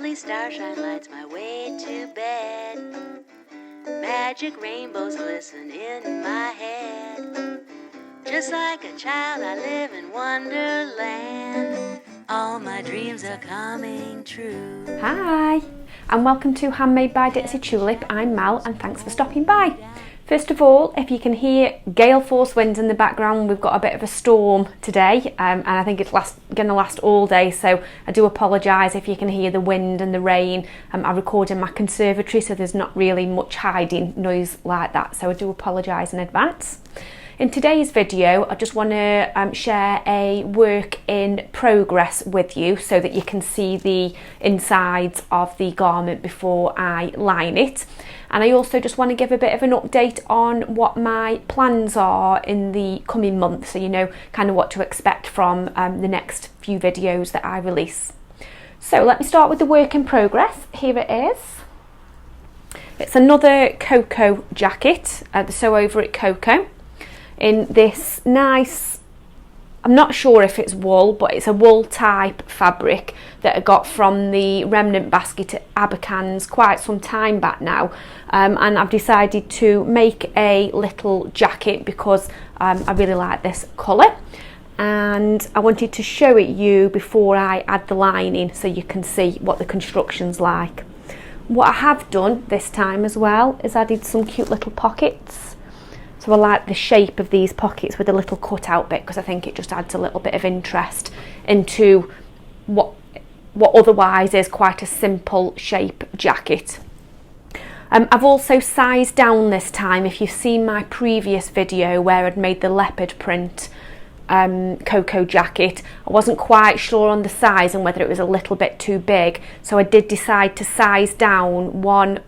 Lovely starshine lights my way to bed. Magic rainbows glisten in my head. Just like a child I live in Wonderland. All my dreams are coming true. Hi, and welcome to Handmade by Ditsy Tulip. I'm Mel, and thanks for stopping by. First of all, if you can hear gale force winds in the background, we've got a bit of a storm today, and I think it's going to last all day, so I do apologise if you can hear the wind and the rain. I record in my conservatory, so there's not really much hiding noise like that, so I do apologise in advance. In today's video, I just want to share a work in progress with you so that you can see the insides of the garment before I line it. And I also just want to give a bit of an update on what my plans are in the coming months, so you know kind of what to expect from the next few videos that I release. So let me start with the work in progress. Here it is. It's another Coco jacket, the Sew Over It Coco, in this nice, I'm not sure if it's wool, but it's a wool type fabric that I got from the remnant basket at Abercans quite some time back now, and I've decided to make a little jacket because I really like this colour, and I wanted to show it you before I add the lining so you can see what the construction's like. What I have done this time as well is added some cute little pockets. So I like the shape of these pockets with a little cut out bit because I think it just adds a little bit of interest into what otherwise is quite a simple shape jacket. I've also sized down this time. If you've seen my previous video where I'd made the leopard print Coco jacket, I wasn't quite sure on the size and whether it was a little bit too big, so I did decide to size down one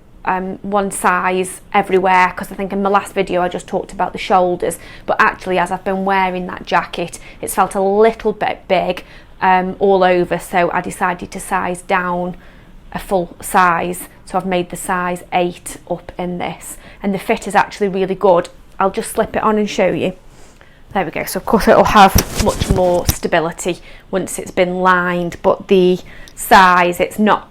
size everywhere, because I think in my last video I just talked about the shoulders, but actually as I've been wearing that jacket it's felt a little bit big all over, so I decided to size down a full size, so I've made the size 8 up in this, and the fit is actually really good. I'll just slip it on and show you. There we go. So of course it'll have much more stability once it's been lined, but the size, it's not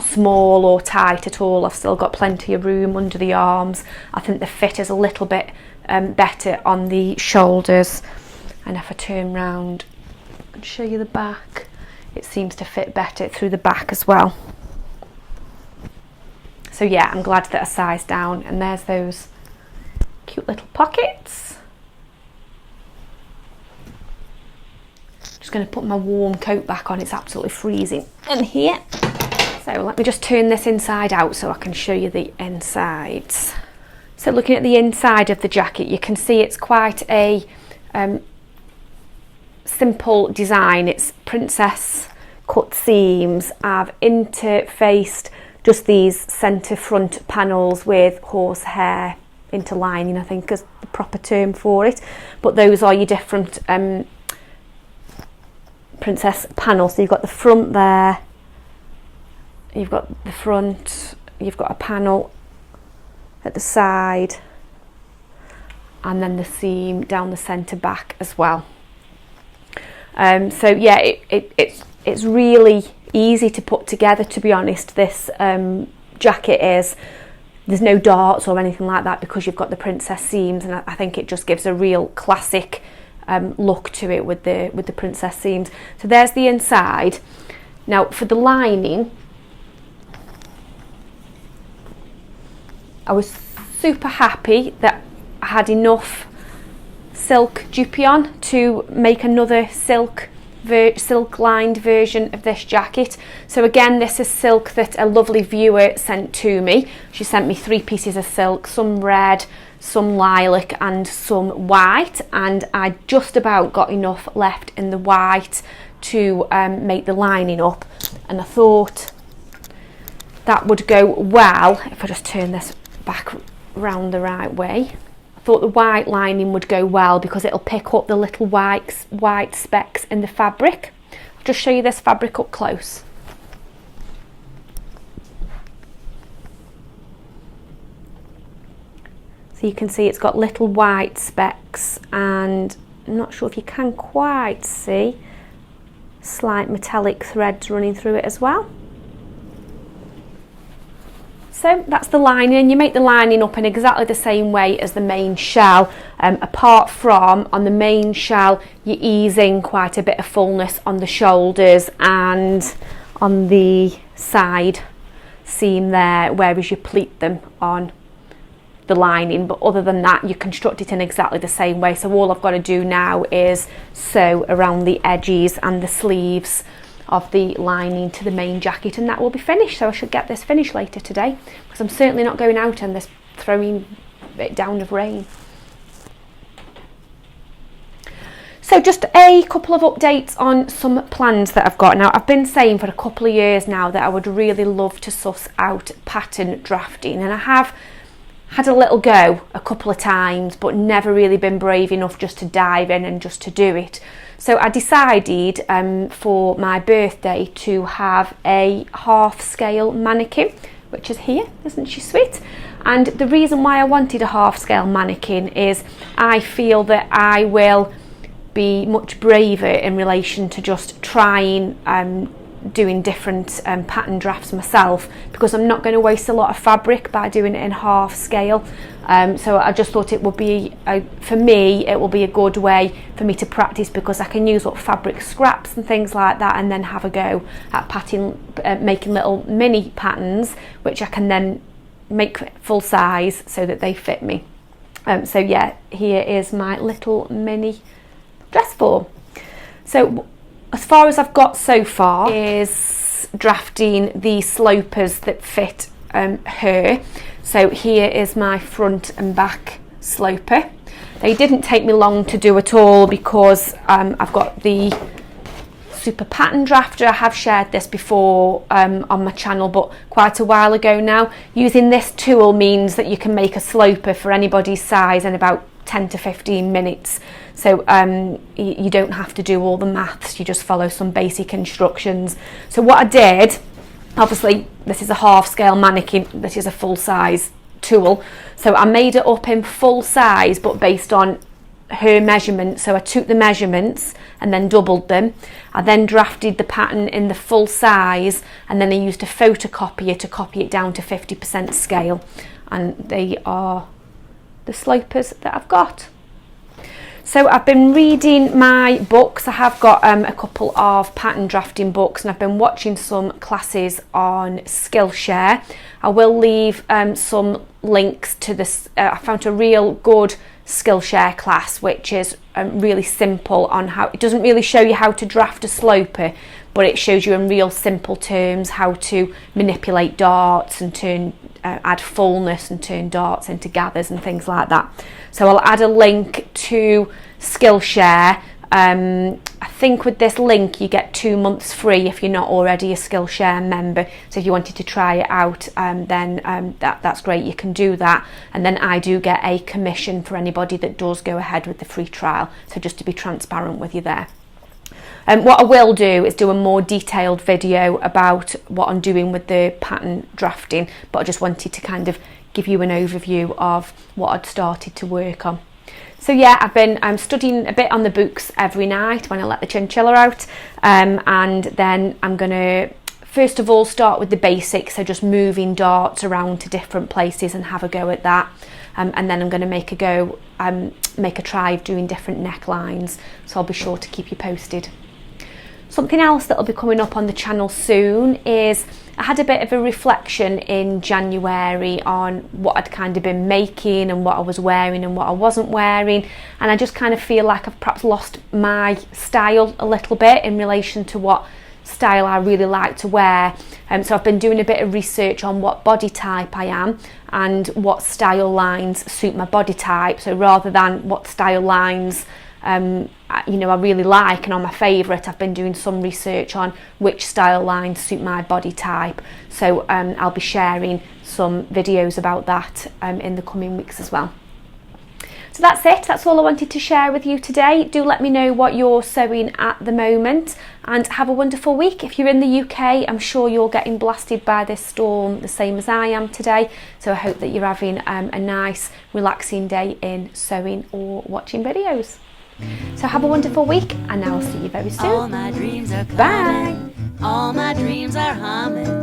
small or tight at all. I've still got plenty of room under the arms. I think the fit is a little bit better on the shoulders, and if I turn round and show you the back, it seems to fit better through the back as well. So yeah, I'm glad that I sized down, and there's those cute little pockets. Just going to put my warm coat back on, it's absolutely freezing in here. So let me just turn this inside out so I can show you the insides. So looking at the inside of the jacket, you can see it's quite a simple design. It's princess cut seams. I've interfaced just these centre front panels with horsehair interlining, I think is the proper term for it. But those are your different princess panels. So you've got the front there, you've got the front, you've got a panel at the side, and then the seam down the centre back as well. So yeah, it's really easy to put together, to be honest. This jacket is, there's no darts or anything like that because you've got the princess seams, and I think it just gives a real classic look to it with the princess seams. So there's the inside. Now for the lining, I was super happy that I had enough silk dupion to make another silk lined version of this jacket. So again, this is silk that a lovely viewer sent to me. She sent me 3 pieces of silk, some red, some lilac and some white, and I just about got enough left in the white to make the lining up, and I thought that would go well if I just turn this back round the right way. I thought the white lining would go well because it'll pick up the little white specks in the fabric. I'll just show you this fabric up close. So you can see it's got little white specks, and I'm not sure if you can quite see slight metallic threads running through it as well. So that's the lining. You make the lining up in exactly the same way as the main shell, apart from on the main shell you're easing quite a bit of fullness on the shoulders and on the side seam there, whereas you pleat them on the lining. But other than that, you construct it in exactly the same way. So all I've got to do now is sew around the edges and the sleeves of the lining to the main jacket, and that will be finished. So I should get this finished later today, because I'm certainly not going out in this throwing it down of rain. So just a couple of updates on some plans that I've got. Now, I've been saying for a couple of years now that I would really love to suss out pattern drafting, and I have had a little go a couple of times, but never really been brave enough just to dive in and just to do it. So I decided for my birthday to have a half scale mannequin, which is here. Isn't she sweet? And the reason why I wanted a half scale mannequin is I feel that I will be much braver in relation to just trying doing different pattern drafts myself, because I'm not going to waste a lot of fabric by doing it in half scale. So I just thought it would be, for me, it will be a good way for me to practice, because I can use up fabric scraps and things like that, and then have a go at making little mini patterns, which I can then make full size so that they fit me. So yeah, here is my little mini dress form. So as far as I've got so far is drafting the slopers that fit her. So here is my front and back sloper. They didn't take me long to do at all, because I've got the super pattern drafter. I have shared this before on my channel, but quite a while ago now. Using this tool means that you can make a sloper for anybody's size in about 10 to 15 minutes. So you don't have to do all the maths, you just follow some basic instructions. So what I did, obviously this is a half scale mannequin, this is a full size tool, so I made it up in full size but based on her measurements. So I took the measurements and then doubled them. I then drafted the pattern in the full size, and then I used a photocopier to copy it down to 50% scale, and they are the slopers that I've got. So I've been reading my books. I have got a couple of pattern drafting books, and I've been watching some classes on Skillshare. I will leave some links to this. I found a real good Skillshare class, which is really simple on how, it doesn't really show you how to draft a sloper, but it shows you in real simple terms how to manipulate darts and turn add fullness and turn darts into gathers and things like that. So I'll add a link to Skillshare. I think with this link you get 2 months free if you're not already a Skillshare member. So if you wanted to try it out, then that's great, you can do that. And then I do get a commission for anybody that does go ahead with the free trial. So just to be transparent with you there. What I will do is do a more detailed video about what I'm doing with the pattern drafting, but I just wanted to kind of give you an overview of what I'd started to work on. So yeah, I've been studying a bit on the books every night when I let the chinchilla out, and then I'm going to first of all start with the basics, so just moving darts around to different places and have a go at that. And then I'm going to make a try of doing different necklines, so I'll be sure to keep you posted. Something else that will be coming up on the channel soon is I had a bit of a reflection in January on what I'd kind of been making and what I was wearing and what I wasn't wearing, and I just kind of feel like I've perhaps lost my style a little bit in relation to what style I really like to wear. So I've been doing a bit of research on what body type I am and what style lines suit my body type. So rather than what style lines I really like and are my favourite, I've been doing some research on which style lines suit my body type. So I'll be sharing some videos about that in the coming weeks as well. So that's it, that's all I wanted to share with you today. Do let me know what you're sewing at the moment, and have a wonderful week. If you're in the UK, I'm sure you're getting blasted by this storm the same as I am today, so I hope that you're having a nice relaxing day in sewing or watching videos. So have a wonderful week, and I'll see you very soon. All my dreams are Bye. All my dreams are humming.